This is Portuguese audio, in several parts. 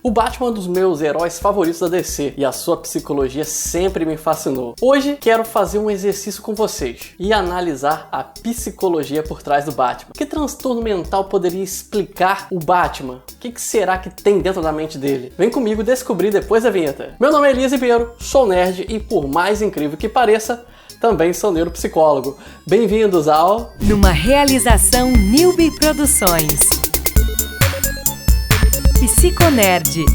O Batman é um dos meus heróis favoritos da DC e a sua psicologia sempre me fascinou. Hoje quero fazer um exercício com vocês e analisar a psicologia por trás do Batman. Que transtorno mental poderia explicar o Batman? O que será que tem dentro da mente dele? Vem comigo descobrir depois da vinheta. Meu nome é Elias Ribeiro, sou nerd e, por mais incrível que pareça, também sou neuropsicólogo. Bem-vindos ao... Numa realização Newbie Produções. Psiconerd.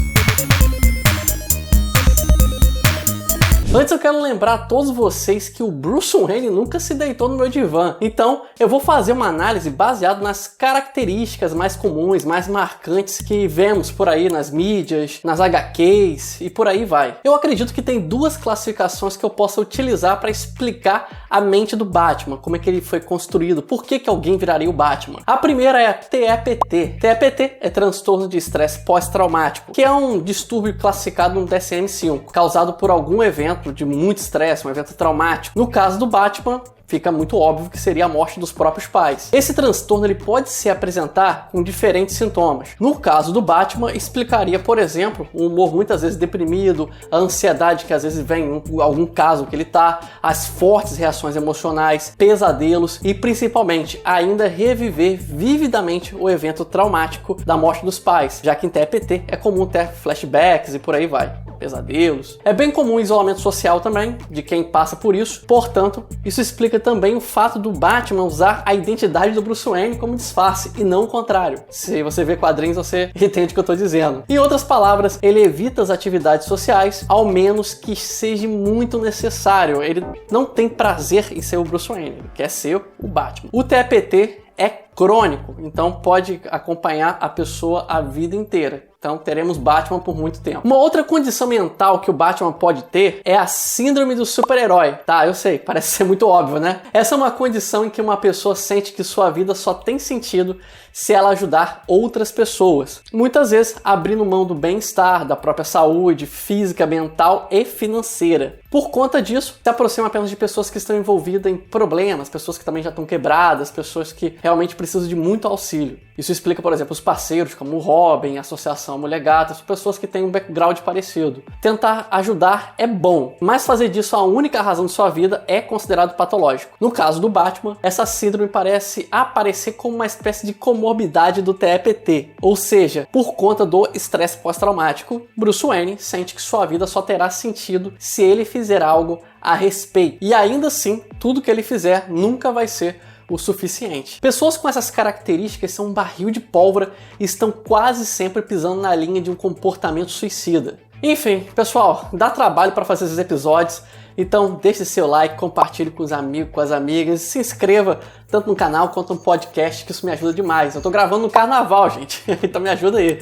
Antes eu quero lembrar a todos vocês que o Bruce Wayne nunca se deitou no meu divã. Então eu vou fazer uma análise baseada nas características mais comuns, mais marcantes que vemos por aí nas mídias, nas HQs e por aí vai. Eu acredito que tem duas classificações que eu possa utilizar para explicar a mente do Batman, como é que ele foi construído, por que alguém viraria o Batman. A primeira é a TEPT. TEPT é transtorno de estresse pós-traumático, que é um distúrbio classificado no DSM-5, causado por algum evento de muito estresse, um evento traumático. No caso do Batman, fica muito óbvio que seria a morte dos próprios pais. Esse transtorno ele pode se apresentar com diferentes sintomas. No caso do Batman, explicaria, por exemplo, um humor muitas vezes deprimido, a ansiedade que às vezes vem em algum caso que ele tá, as fortes reações emocionais, pesadelos e principalmente ainda reviver vividamente o evento traumático da morte dos pais, já que em TEPT é comum ter flashbacks e por aí vai. Pesadelos. É bem comum o isolamento social também, de quem passa por isso. Portanto, isso explica também o fato do Batman usar a identidade do Bruce Wayne como disfarce, e não o contrário. Se você vê quadrinhos, você entende o que eu estou dizendo. Em outras palavras, ele evita as atividades sociais, ao menos que seja muito necessário. Ele não tem prazer em ser o Bruce Wayne, ele quer ser o Batman. O TEPT é crônico, então pode acompanhar a pessoa a vida inteira. Então teremos Batman por muito tempo. Uma outra condição mental que o Batman pode ter é a síndrome do super-herói. Tá, eu sei, parece ser muito óbvio, né? Essa é uma condição em que uma pessoa sente que sua vida só tem sentido se ela ajudar outras pessoas. Muitas vezes abrindo mão do bem-estar, da própria saúde física, mental e financeira. Por conta disso, se aproxima apenas de pessoas que estão envolvidas em problemas, pessoas que também já estão quebradas, pessoas que realmente precisam de muito auxílio. Isso explica, por exemplo, os parceiros como o Robin, a Associação Mulher Gata, são pessoas que têm um background parecido. Tentar ajudar é bom, mas fazer disso a única razão de sua vida é considerado patológico. No caso do Batman, essa síndrome parece aparecer como uma espécie de comorbidade do TEPT, ou seja, por conta do estresse pós-traumático, Bruce Wayne sente que sua vida só terá sentido se ele fizer algo a respeito. E ainda assim, tudo que ele fizer nunca vai ser o suficiente. Pessoas com essas características são um barril de pólvora e estão quase sempre pisando na linha de um comportamento suicida. Enfim, pessoal, dá trabalho para fazer esses episódios, então deixe seu like, compartilhe com os amigos, com as amigas, se inscreva tanto no canal quanto no podcast, que isso me ajuda demais. Eu tô gravando no carnaval, gente, então me ajuda aí.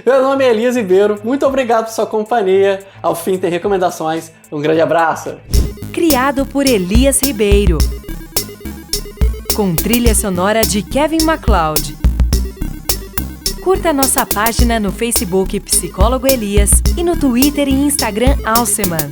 Meu nome é Elias Ribeiro, muito obrigado por sua companhia. Ao fim tem recomendações, um grande abraço. Criado por Elias Ribeiro, com trilha sonora de Kevin MacLeod. Curta nossa página no Facebook Psicólogo Elias e no Twitter e Instagram Alceman.